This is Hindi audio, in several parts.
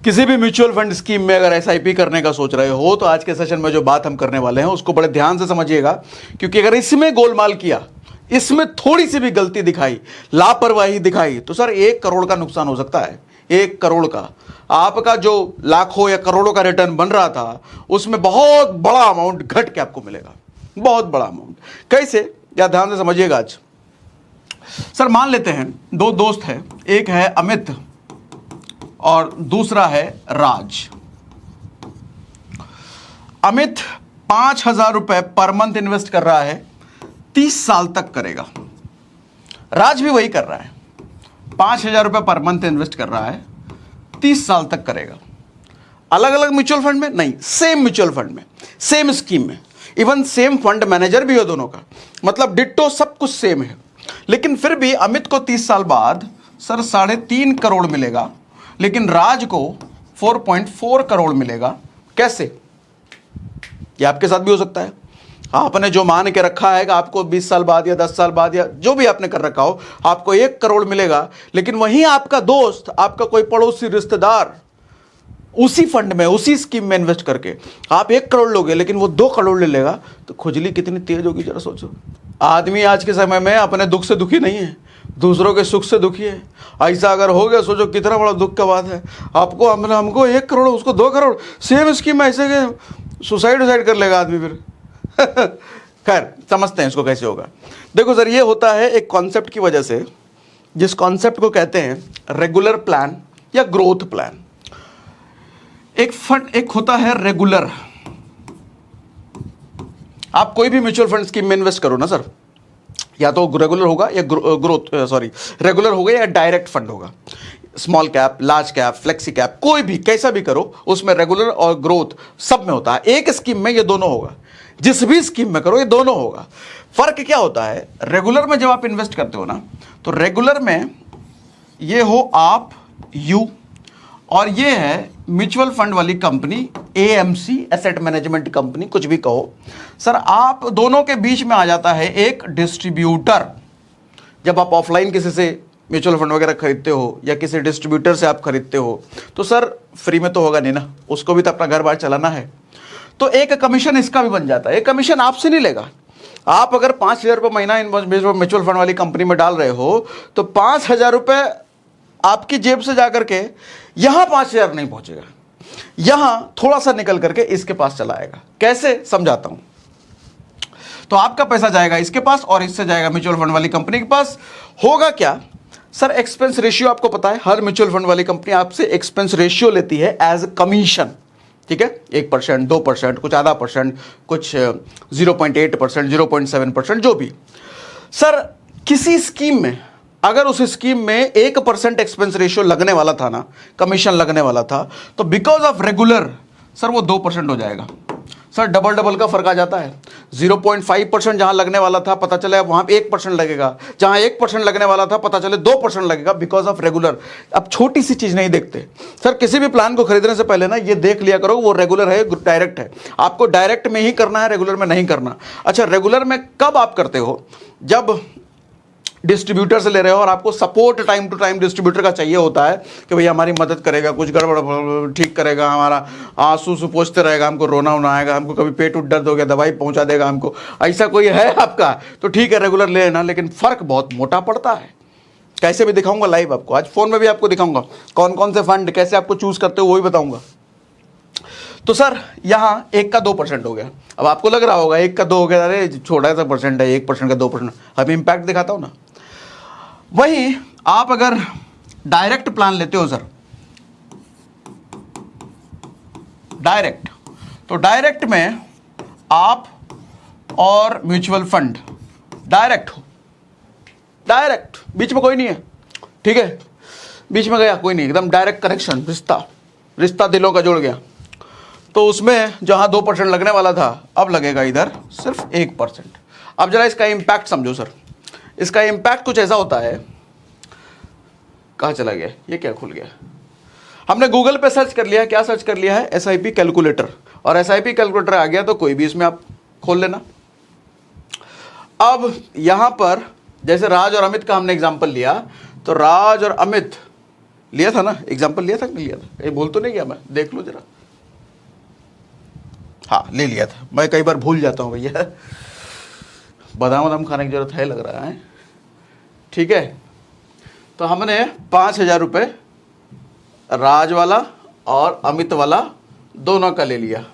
किसी भी म्यूचुअल फंड स्कीम में अगर एसआईपी करने का सोच रहे हो तो आज के सेशन में जो बात हम करने वाले हैं उसको बड़े ध्यान से समझिएगा, क्योंकि अगर इसमें गोलमाल किया, इसमें थोड़ी सी भी गलती दिखाई, लापरवाही दिखाई, तो सर 1 करोड़ का नुकसान हो सकता है। 1 करोड़ का आपका जो लाखों या करोड़ों का रिटर्न बन रहा था उसमें बहुत बड़ा अमाउंट घट के आपको मिलेगा, बहुत बड़ा अमाउंट। कैसे, या ध्यान से समझिएगा। आज सर मान लेते हैं 2 दोस्त हैं, एक है अमित और दूसरा है राज। अमित 5,000 रुपए पर मंथ इन्वेस्ट कर रहा है, 30 साल तक करेगा। राज भी वही कर रहा है, 5,000 रुपए पर मंथ इन्वेस्ट कर रहा है, 30 साल तक करेगा। अलग अलग म्यूचुअल फंड में नहीं, सेम म्यूचुअल फंड में, सेम स्कीम में, इवन सेम फंड मैनेजर भी है दोनों का, मतलब डिट्टो सब कुछ सेम है। लेकिन फिर भी अमित को 30 साल बाद सर 3.5 करोड़ मिलेगा, लेकिन राज को 4.4 करोड़ मिलेगा। कैसे? ये आपके साथ भी हो सकता है। आपने जो मान के रखा है कि आपको 20 साल बाद या 10 साल बाद या जो भी आपने कर रखा हो आपको 1 करोड़ मिलेगा, लेकिन वहीं आपका दोस्त, आपका कोई पड़ोसी रिश्तेदार उसी फंड में, उसी स्कीम में इन्वेस्ट करके आप 1 करोड़ लोगे, लेकिन वो 2 करोड़ ले लेगा, तो खुजली कितनी तेज होगी जरा सोचो। आदमी आज के समय में अपने दुख से दुखी नहीं है, दूसरों के सुख से दुखी है। ऐसा अगर हो गया, सोचो कितना बड़ा दुख का बात है। आपको हमको 1 करोड़, उसको 2 करोड़, सेम स्कीम में, ऐसे के सुसाइड कर लेगा आदमी फिर। खैर समझते हैं इसको कैसे होगा। देखो सर, ये होता है एक कॉन्सेप्ट की वजह से, जिस कॉन्सेप्ट को कहते हैं रेगुलर प्लान या ग्रोथ प्लान। एक होता है रेगुलर। आप कोई भी म्यूचुअल फंड स्कीम में इन्वेस्ट करो ना सर, या तो रेगुलर होगा या रेगुलर होगा या डायरेक्ट फंड होगा। Small cap, large cap, flexi cap, कोई भी कैसा भी करो, उसमें रेगुलर और ग्रोथ सब में होता है। एक स्कीम में ये दोनों होगा, जिस भी स्कीम में करो ये दोनों होगा। फर्क क्या होता है, रेगुलर में जब आप इन्वेस्ट करते हो ना, तो रेगुलर में ये हो आप, यू, और ये है म्यूचुअल फंड वाली company, AMC, asset management company, कुछ भी कहो सर। आप दोनों के बीच में आ जाता है एक डिस्ट्रीब्यूटर। जब आप ऑफलाइन किसी से म्यूचुअल फंड वगैरह खरीदते हो या किसी डिस्ट्रीब्यूटर से आप खरीदते हो, तो सर फ्री में तो होगा नहीं ना, उसको भी तो अपना घर बार चलाना है। तो एक कमीशन इसका भी बन जाता है। एक कमीशन आपसे नहीं लेगा। आप अगर 5,000 रुपये महीना म्यूचुअल फंड वाली कंपनी में डाल रहे हो, तो 5,000 रुपये आपकी जेब से जाकर के यहां 5,000 नहीं पहुंचेगा, यहां थोड़ा सा निकल करके इसके पास चला आएगा। कैसे, समझाता हूं। तो आपका पैसा जाएगा इसके पास और इससे जाएगा म्यूचुअल फंड वाली कंपनी के पास। होगा क्या सर, एक्सपेंस रेशियो आपको पता है, हर म्यूचुअल फंड वाली कंपनी आपसे एक्सपेंस रेशियो लेती है एज कमीशन। ठीक है, 1%, 2%, कुछ आधा %, कुछ 0.8%, 0.7%, जो भी। सर किसी स्कीम में अगर उस स्कीम में 1% एक्सपेंस रेशियो लगने वाला था ना, कमीशन लगने वाला था, तो बिकॉज ऑफ रेगुलर सर वो 2% हो जाएगा। सर डबल का फर्क आ जाता है। 0.5% जहां लगने वाला था, पता चले अब वहां 1% लगेगा, जहां 1% लगने वाला था पता चले 2% लगेगा, बिकॉज ऑफ रेगुलर। अब छोटी सी चीज नहीं देखते सर, किसी भी प्लान को खरीदने से पहले ना ये देख लिया करो वो रेगुलर है, डायरेक्ट है। आपको डायरेक्ट में ही करना है, रेगुलर में नहीं करना। अच्छा, रेगुलर में कब आप करते हो, जब डिस्ट्रीब्यूटर से ले रहे हो और आपको support time to time distributor का चाहिए होता है कि भैया हमारी मदद करेगा, कुछ गड़बड़ ठीक करेगा, हमारा आंसू पूछते रहेगा, हमको रोना वोना आएगा, हमको कभी पेट उठ दर्द हो गया दवाई पहुंचा देगा हमको, ऐसा कोई है आपका, तो ठीक है रेगुलर ले लेना। लेकिन फर्क बहुत मोटा पड़ता है। कैसे भी दिखाऊंगा लाइव आपको, आज फोन में भी आपको दिखाऊंगा कौन कौन से फंड कैसे आपको चूज करते हो, वो भी बताऊंगा। तो सर यहां 1 का 2% हो गया। अब आपको लग रहा होगा 1 का 2 हो गया, अरे छोटा सा परसेंट है, 1% का 2%। अब इम्पैक्ट दिखाता हूं ना। वही आप अगर डायरेक्ट प्लान लेते हो सर, डायरेक्ट, तो डायरेक्ट में आप और म्यूचुअल फंड डायरेक्ट हो, डायरेक्ट, बीच में कोई नहीं है। ठीक है, बीच में गया कोई नहीं, एकदम डायरेक्ट कनेक्शन, रिश्ता दिलों का जुड़ गया। तो उसमें जहां 2% लगने वाला था, अब लगेगा इधर सिर्फ 1%। अब जरा इसका इंपैक्ट समझो सर। इसका इंपैक्ट कुछ ऐसा होता है, कहाँ चला गया ये, क्या खुल गया, हमने गूगल पे सर्च कर लिया, क्या सर्च कर लिया है, एसआईपी कैलकुलेटर, और एसआईपी कैलकुलेटर आ गया, तो कोई भी इसमें आप खोल लेना। अब यहां पर जैसे राज और अमित का हमने एग्जांपल लिया, तो राज और अमित लिया था ना, एग्जाम्पल लिया था कि नहीं लिया था, कहीं भूल तो नहीं गया मैं, देख लो जरा। हाँ ले लिया था, मैं कई बार भूल जाता हूँ भैया, बादाम वादाम खाने की जरूरत है लग रहा है। ठीक है, तो हमने 5,000 रुपये राज वाला और अमित वाला दोनों का ले लिया।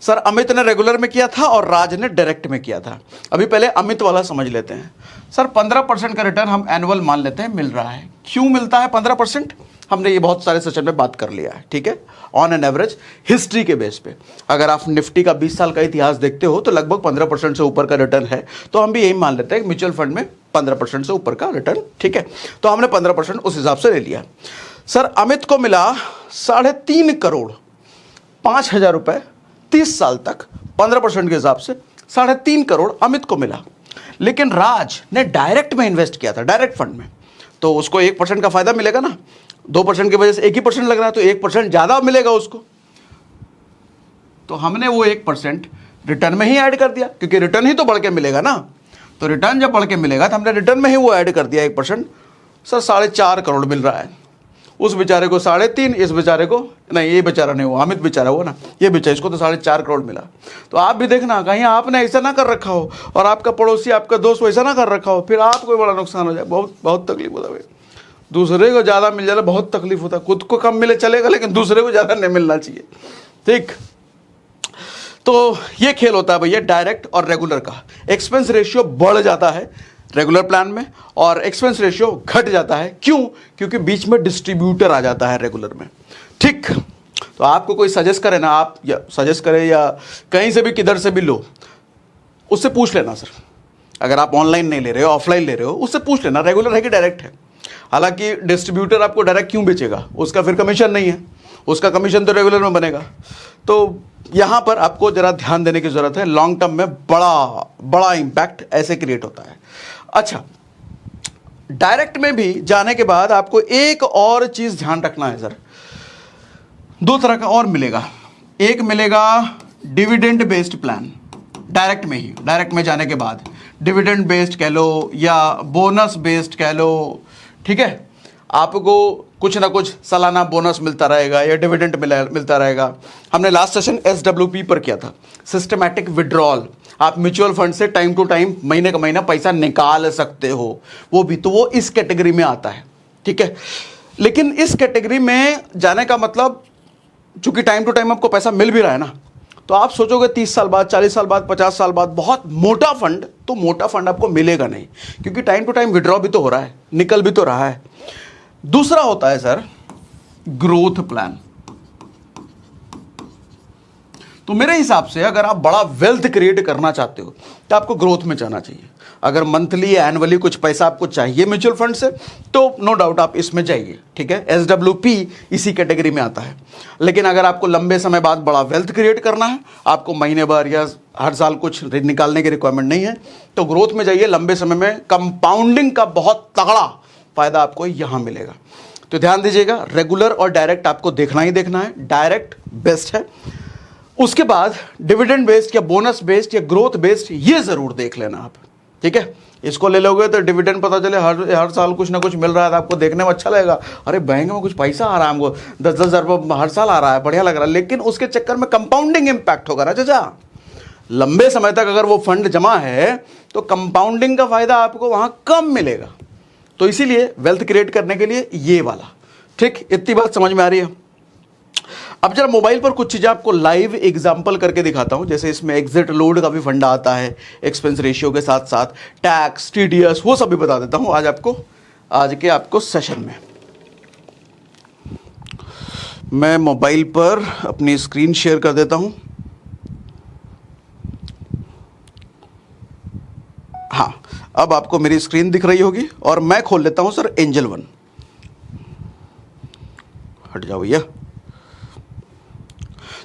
सर अमित ने रेगुलर में किया था और राज ने डायरेक्ट में किया था। अभी पहले अमित वाला समझ लेते हैं। सर 15% का रिटर्न हम एनुअल मान लेते हैं मिल रहा है। क्यों मिलता है 15%? हमने ये बहुत सारे सेशन में बात कर लिया है, ठीक है। ऑन एन एवरेज हिस्ट्री के बेस पे अगर आप निफ्टी का 20 साल का इतिहास देखते हो तो लगभग 15% से ऊपर का रिटर्न है, तो हम भी यही मान लेते हैं कि म्यूचुअल फंड में 15% से ऊपर का रिटर्न, ठीक है। तो हमने 15% उस हिसाब से ले लिया। सर अमित को मिला 3.5 करोड़ 5,000 रुपये 30 साल तक, 15% के हिसाब से 3.5 करोड़ अमित को मिला। लेकिन राज ने डायरेक्ट में इन्वेस्ट किया था, डायरेक्ट फंड में, तो उसको 1% का फायदा मिलेगा ना। 2% की वजह से 1% लग रहा है, तो 1% ज्यादा मिलेगा उसको। तो हमने वो 1% रिटर्न में ही ऐड कर दिया, क्योंकि रिटर्न ही तो बढ़ के मिलेगा ना। तो रिटर्न जब बढ़ के मिलेगा तो हमने रिटर्न में ही वो ऐड कर दिया 1%। सर 4.5 करोड़ मिल रहा है। उस बेचारे को 3.5, इस बेचारे को नहीं, ये बेचारा नहीं, वो अमित बेचारा हुआ ना, ये बेचारा, इसको तो 4.5 करोड़ मिला। तो आप भी देखना कहीं आपने ऐसा ना कर रखा हो और आपका पड़ोसी आपका दोस्त वैसा ना कर रखा हो, फिर आपको बड़ा नुकसान हो जाए। बहुत तकलीफ होता है। दूसरे को ज़्यादा मिल जाए बहुत तकलीफ होता है। खुद को कम मिले चलेगा, लेकिन दूसरे को ज़्यादा नहीं मिलना चाहिए, ठीक। तो ये खेल होता है भैया डायरेक्ट और रेगुलर का। एक्सपेंस रेशियो बढ़ जाता है रेगुलर प्लान में और एक्सपेंस रेशियो घट जाता है। क्यों? क्योंकि बीच में डिस्ट्रीब्यूटर आ जाता है रेगुलर में, ठीक। तो आपको कोई सजेस्ट करे ना, आप या सजेस्ट करे या कहीं से भी किधर से भी लो, उससे पूछ लेना सर। अगर आप ऑनलाइन नहीं ले रहे हो, ऑफलाइन ले रहे हो, उससे पूछ लेना रेगुलर है कि डायरेक्ट है। हालांकि डिस्ट्रीब्यूटर आपको डायरेक्ट क्यों बेचेगा, उसका फिर कमीशन नहीं है, उसका कमीशन तो रेगुलर में बनेगा। तो यहाँ पर आपको जरा ध्यान देने की जरूरत है। लॉन्ग टर्म में बड़ा इंपैक्ट ऐसे क्रिएट होता है। अच्छा, डायरेक्ट में भी जाने के बाद आपको एक और चीज ध्यान रखना है सर। 2 तरह का और मिलेगा। एक मिलेगा डिविडेंड बेस्ड प्लान, डायरेक्ट में ही, डायरेक्ट में जाने के बाद डिविडेंड बेस्ड कह लो या बोनस बेस्ड कह लो, ठीक है। आपको कुछ ना कुछ सालाना बोनस मिलता रहेगा या डिविडेंड मिलता रहेगा। हमने लास्ट सेशन SWP पर किया था, सिस्टमैटिक विड्रॉल। आप म्यूचुअल फंड से टाइम टू टाइम महीने का महीना पैसा निकाल सकते हो, वो भी तो वो इस कैटेगरी में आता है, ठीक है। लेकिन इस कैटेगरी में जाने का मतलब, चूंकि टाइम टू टाइम आपको पैसा मिल भी रहा है ना, तो आप सोचोगे 30 साल बाद, 40 साल बाद, 50 साल बाद बहुत मोटा फंड, तो मोटा फंड आपको मिलेगा नहीं, क्योंकि टाइम टू टाइम विड्रॉ भी तो हो रहा है, निकल भी तो रहा है। दूसरा होता है सर ग्रोथ प्लान। तो मेरे हिसाब से अगर आप बड़ा वेल्थ क्रिएट करना चाहते हो तो आपको ग्रोथ में जाना चाहिए। अगर मंथली या एनुअली कुछ पैसा आपको चाहिए म्यूचुअल फंड से, तो नो डाउट आप इसमें जाइए, ठीक है। SWP इसी कैटेगरी में आता है। लेकिन अगर आपको लंबे समय बाद बड़ा वेल्थ क्रिएट करना है, आपको महीने भर या हर साल कुछ निकालने की रिक्वायरमेंट नहीं है, तो ग्रोथ में जाइए। लंबे समय में कंपाउंडिंग का बहुत तगड़ा फायदा आपको यहां मिलेगा। तो ध्यान दीजिएगा, रेगुलर और डायरेक्ट आपको देखना ही देखना है। डायरेक्ट बेस्ट है, उसके बाद डिविडेंड बेस्ड या बोनस बेस्ड या ग्रोथ बेस्ड ये जरूर देख लेना आप, ठीक है। इसको ले लोगे तो डिविडेंड पता चले हर साल कुछ ना कुछ मिल रहा है, तो आपको देखने में अच्छा लगेगा, अरे बैंक में कुछ पैसा आ रहा है, हमको 10-10 हज़ार रुपये हर साल आ रहा है, बढ़िया लग रहा है। लेकिन उसके चक्कर में कंपाउंडिंग इंपैक्ट होगा ना चाचा। लंबे समय तक अगर वो फंड जमा है तो कंपाउंडिंग का फायदा आपको वहां कम मिलेगा। तो इसीलिए वेल्थ क्रिएट करने के लिए ये वाला, ठीक। इतनी बात समझ में आ रही है। अब जरा मोबाइल पर कुछ चीजें आपको लाइव एग्जांपल करके दिखाता हूं। जैसे इसमें एग्जिट लोड का भी फंडा आता है, एक्सपेंस रेशियो के साथ साथ टैक्स, TDS, वो सब भी बता देता हूं आज के आपको सेशन में। मैं मोबाइल पर अपनी स्क्रीन शेयर कर देता हूं। हाँ, अब आपको मेरी स्क्रीन दिख रही होगी और मैं खोल लेता हूं सर एंजल वन। हट जाओ भैया।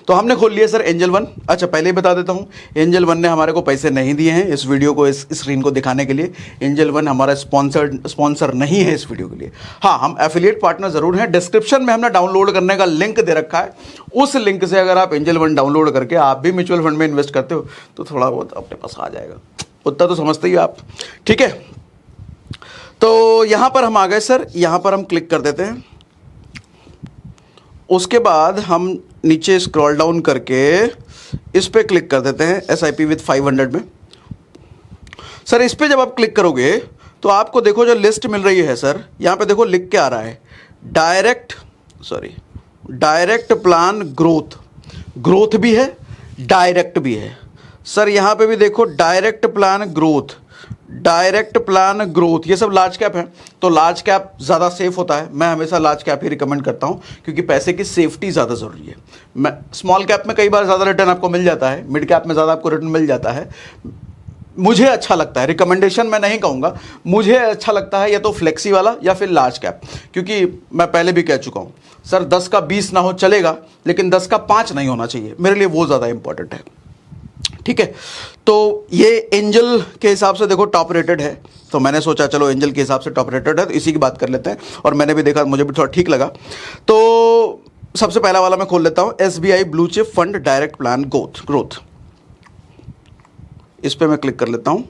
तो हमने खोल लिया सर एंजल वन। अच्छा, पहले ही बता देता हूं, एंजल वन ने हमारे को पैसे नहीं दिए हैं इस वीडियो को, इस स्क्रीन को दिखाने के लिए। एंजल वन हमारा स्पॉन्सर नहीं है इस वीडियो के लिए। हाँ, हम एफिलिएट पार्टनर जरूर हैं। डिस्क्रिप्शन में हमने डाउनलोड करने का लिंक दे रखा है। उस लिंक से अगर आप एंजल वन डाउनलोड करके आप भी म्यूचुअल फंड में इन्वेस्ट करते हो तो थोड़ा बहुत अपने पास आ जाएगा, उतना तो समझते ही आप, ठीक है। तो यहां पर हम आ गए सर, यहां पर हम क्लिक कर देते हैं। उसके बाद हम नीचे स्क्रॉल डाउन करके इस पे क्लिक कर देते हैं SIP विद 500 में। सर इस पे जब आप क्लिक करोगे तो आपको देखो जो लिस्ट मिल रही है सर, यहाँ पे देखो लिख के आ रहा है डायरेक्ट प्लान ग्रोथ भी है, डायरेक्ट भी है। सर यहाँ पे भी देखो डायरेक्ट प्लान ग्रोथ, ये सब लार्ज कैप है, तो लार्ज कैप ज़्यादा सेफ होता है। मैं हमेशा लार्ज कैप ही रिकमेंड करता हूँ क्योंकि पैसे की सेफ्टी ज़्यादा ज़रूरी है। मैं स्मॉल कैप में कई बार ज़्यादा रिटर्न आपको मिल जाता है, मिड कैप में ज़्यादा आपको रिटर्न मिल जाता है। मुझे अच्छा लगता है, रिकमेंडेशन मैं नहीं कहूँगा, मुझे अच्छा लगता है या तो फ्लेक्सी वाला या फिर लार्ज कैप, क्योंकि मैं पहले भी कह चुका हूँ सर 10 का 20 ना हो चलेगा, लेकिन 10 का 5 नहीं होना चाहिए, मेरे लिए वो ज़्यादा इंपॉर्टेंट है। ठीक है, तो ये एंजल के हिसाब से देखो टॉप रेटेड है, तो मैंने सोचा चलो एंजल के हिसाब से टॉप रेटेड है तो इसी की बात कर लेते हैं, और मैंने भी देखा, मुझे भी थोड़ा ठीक लगा। तो सबसे पहला वाला मैं खोल लेता हूँ, SBI blue chip fund direct plan growth. इस पर मैं क्लिक कर लेता हूँ।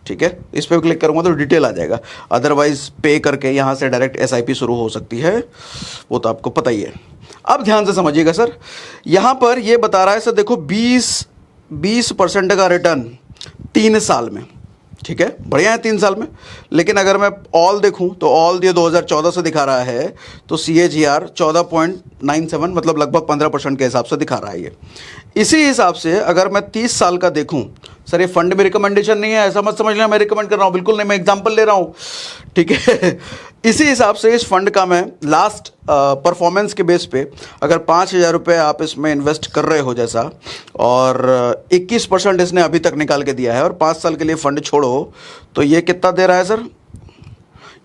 ठीक है, इस पर क्लिक करूँगा तो डिटेल आ जाएगा, अदरवाइज पे करके यहाँ से डायरेक्ट SIP शुरू हो सकती है, वो तो आपको पता ही है। अब ध्यान से समझिएगा सर, यहाँ पर ये बता रहा है सर देखो 20% का रिटर्न 3 साल में। ठीक है, बढ़िया है 3 साल में, लेकिन अगर मैं ऑल देखूं तो ऑल ये 2014 से दिखा रहा है, तो CAGR 14.97 मतलब लगभग 15% के हिसाब से दिखा रहा है ये। इसी हिसाब से अगर मैं 30 साल का देखूं, सर ये फंड में रिकमेंडेशन नहीं है, ऐसा मत समझ लेना मैं रिकमेंड कर रहा हूँ, बिल्कुल नहीं, मैं एग्जांपल ले रहा हूँ। ठीक है, इसी हिसाब से इस फंड का मैं लास्ट परफॉर्मेंस के बेस पे अगर 5,000 रुपये आप इसमें इन्वेस्ट कर रहे हो जैसा, और 21% इसने अभी तक निकाल के दिया है, और 5 साल के लिए फंड छोड़ो तो ये कितना दे रहा है सर,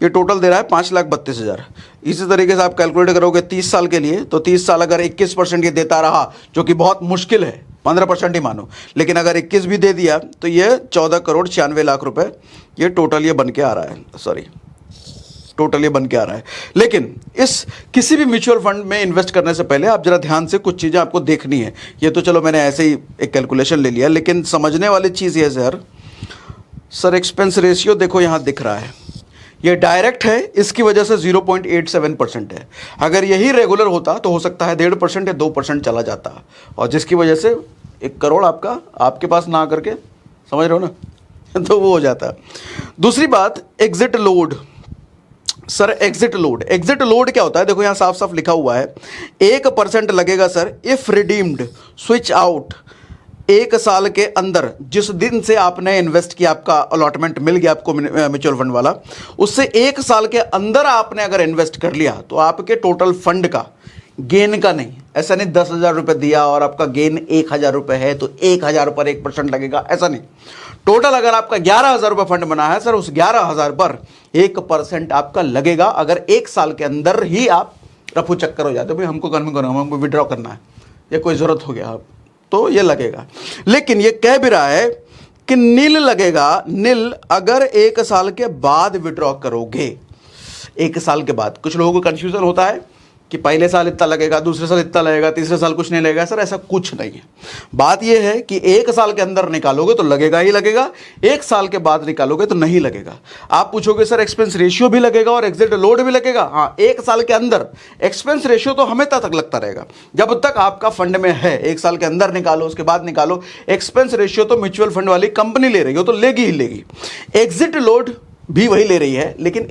ये टोटल दे रहा है 5,32,000। इसी तरीके से आप कैलकुलेट करोगे 30 साल के लिए, तो 30 साल अगर 21% ये देता रहा, जो कि बहुत मुश्किल है, 15% ही मानो, लेकिन अगर 21 भी दे दिया तो ये 14,96,00,000 रुपए ये टोटल ये बन के आ रहा है, टोटल ये बन के आ रहा है। लेकिन इस किसी भी म्यूचुअल फंड में इन्वेस्ट करने से पहले आप जरा ध्यान से कुछ चीज़ें आपको देखनी है। ये तो चलो मैंने ऐसे ही एक कैलकुलेशन ले लिया, लेकिन समझने वाली चीज़ ये सर एक्सपेंस रेशियो देखो यहाँ दिख रहा है, ये डायरेक्ट है, इसकी वजह से 0.87% है। अगर यही रेगुलर होता तो हो सकता है 1.5% या 2% चला जाता, और जिसकी वजह से 1 करोड़ आपके पास ना करके, समझ रहे हो ना, तो वो हो जाता। दूसरी बात, exit load. Sir exit load क्या होता है, देखो यहाँ साफ साफ लिखा हुआ है 1% लगेगा sir if redeemed switch out 1 साल के अंदर, जिस दिन से आपने इन्वेस्ट किया, आपका अलॉटमेंट मिल गया आपको म्यूचुअल फंड वाला, उससे 1 साल के अंदर आपने अगर इन्वेस्ट कर लिया तो आपके टोटल फंड का गेन का नहीं, ऐसा नहीं 10,000 रुपये दिया और आपका गेन 1,000 रुपये है तो 1,000 पर 1% लगेगा, ऐसा नहीं। टोटल अगर आपका 11,000 रुपये फंड बना है सर, उस 11,000 पर 1% आपका लगेगा, अगर 1 साल के अंदर ही आप रफू चक्कर हो जाते हो, भाई हमको विड्रॉ करना है या कोई ज़रूरत हो गया आप, तो ये लगेगा। लेकिन ये कह भी रहा है कि नील लगेगा, नील अगर 1 साल के बाद विड्रॉ करोगे। 1 साल के बाद कुछ लोगों को कंफ्यूजन होता है कि पहले साल इतना लगेगा, दूसरे साल इतना लगेगा, तीसरे साल कुछ नहीं लगेगा। सर ऐसा कुछ नहीं है, बात यह है कि 1 साल के अंदर निकालोगे तो लगेगा ही लगेगा, 1 साल के बाद निकालोगे तो नहीं लगेगा। आप पूछोगे सर एक्सपेंस रेशियो भी लगेगा और एग्जिट लोड भी लगेगा। हाँ, 1 साल के अंदर एक्सपेंस रेशियो तो हमेशा तक लगता रहेगा, जब तक आपका फंड में है। 1 साल के अंदर निकालो, उसके बाद निकालो, एक्सपेंस रेशियो तो म्यूचुअल फंड वाली कंपनी ले रही हो तो लेगी ही लेगी, एग्जिट लोड भी वही ले रही है। लेकिन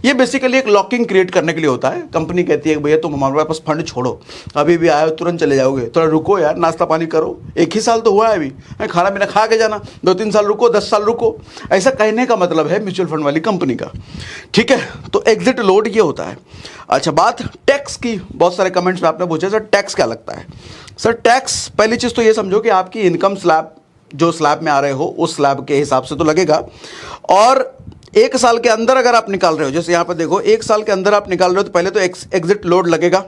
ये बेसिकली एक लॉकिंग क्रिएट करने के लिए होता है। कंपनी कहती है भैया तुम हमारे पास फंड छोड़ो, अभी भी आए हो तुरंत चले जाओगे, थोड़ा रुको यार, नाश्ता पानी करो, 1 ही साल तो हुआ है अभी, खाना पीना खा के जाना, 2-3 साल रुको, 10 साल रुको, ऐसा कहने का मतलब है म्यूचुअल फंड वाली कंपनी का। ठीक है, तो एग्जिट लोड ये होता है। अच्छा, बात टैक्स की, बहुत सारे कमेंट्स में आपने पूछा सर टैक्स क्या लगता है। सर टैक्स, पहली चीज़ तो ये समझो कि आपकी इनकम स्लैब, जो स्लैब में आ रहे हो उस स्लैब के हिसाब से तो लगेगा, और 1 साल के अंदर अगर आप निकाल रहे हो, जैसे यहाँ पर देखो 1 साल के अंदर आप निकाल रहे हो तो पहले तो एग्जिट लोड लगेगा,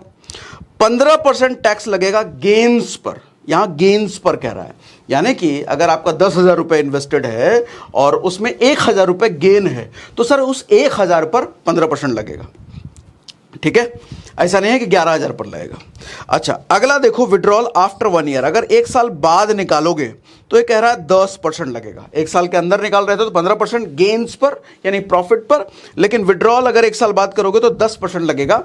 15% टैक्स लगेगा गेन्स पर। यहाँ गेन्स पर कह रहा है, यानी कि अगर आपका 10,000 रुपये इन्वेस्टेड है और उसमें 1,000 रुपये गेन है तो सर उस 1,000 पर 15% लगेगा। ठीक है, ऐसा नहीं है कि 11,000 पर लगेगा। अच्छा, अगला देखो विड्रॉल आफ्टर 1 ईयर, अगर 1 साल बाद निकालोगे तो ये कह रहा है 10% लगेगा। 1 साल के अंदर निकाल रहे थे तो 15% गेन्स पर यानी प्रॉफिट पर, लेकिन विड्रॉल अगर 1 साल बाद करोगे तो 10% लगेगा।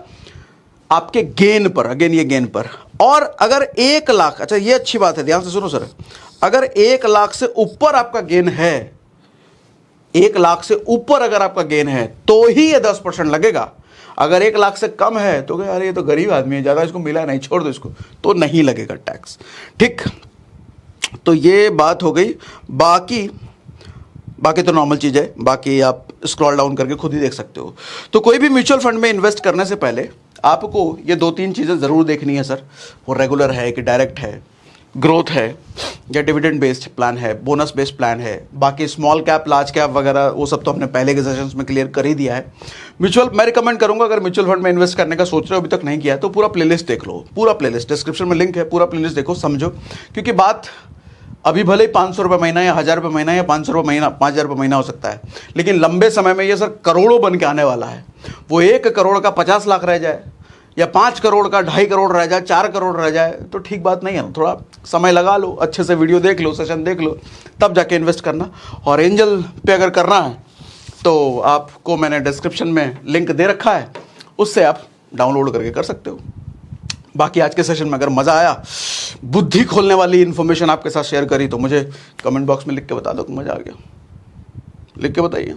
आपके गेन पर, अगेन ये गेन पर। और अगर 1,00,000, अच्छा ये अच्छी बात है, ध्यान से सुनो सर, अगर 1,00,000 से ऊपर आपका गेन है, 1,00,000 से ऊपर अगर आपका गेन है तो ही ये 10% लगेगा। अगर 1,00,000 से कम है तो अरे ये तो गरीब आदमी है, ज़्यादा इसको मिला नहीं, छोड़ दो इसको, तो नहीं लगेगा टैक्स। ठीक, तो ये बात हो गई। बाकी तो नॉर्मल चीज़ है, बाकी आप स्क्रॉल डाउन करके खुद ही देख सकते हो। तो कोई भी म्यूचुअल फंड में इन्वेस्ट करने से पहले आपको ये 2-3 चीज़ें ज़रूर देखनी है सर। वो रेगुलर है कि डायरेक्ट है, ग्रोथ है या डिविडेंड बेस्ड प्लान है, बोनस बेस्ड प्लान है। बाकी स्मॉल कैप, लार्ज कैप वगैरह वो सब तो हमने पहले के सेशंस में क्लियर कर ही दिया है। म्यूचुअल मैं रिकमेंड करूंगा, अगर म्यूचुअल फंड में इन्वेस्ट करने का सोच रहे हो, अभी तक नहीं किया है, तो पूरा प्लेलिस्ट देख लो, पूरा प्लेलिस्ट डिस्क्रिप्शन में लिंक है, पूरा प्लेलिस्ट देखो, समझो। क्योंकि बात अभी भले ही 500 रुपये महीना या 1,000 रुपये महीना या 500 रुपये महीना, 5,000 रुपये महीना हो सकता है, लेकिन लंबे समय में ये सर करोड़ों बन के आने वाला है। वो 1 करोड़ का 50 लाख रह जाए या 5 करोड़ का 2.5 करोड़ रह जाए, 4 करोड़ रह जाए, तो ठीक बात नहीं है ना। थोड़ा समय लगा लो, अच्छे से वीडियो देख लो, सेशन देख लो, तब जाके इन्वेस्ट करना। और एंजल पे अगर करना है तो आपको मैंने डिस्क्रिप्शन में लिंक दे रखा है, उससे आप डाउनलोड करके कर सकते हो। बाकी आज के सेशन में अगर मज़ा आया, बुद्धि खोलने वाली इन्फॉर्मेशन आपके साथ शेयर करी, तो मुझे कमेंट बॉक्स में लिख के बता दो कि मज़ा आ गया। लिख के बताइए।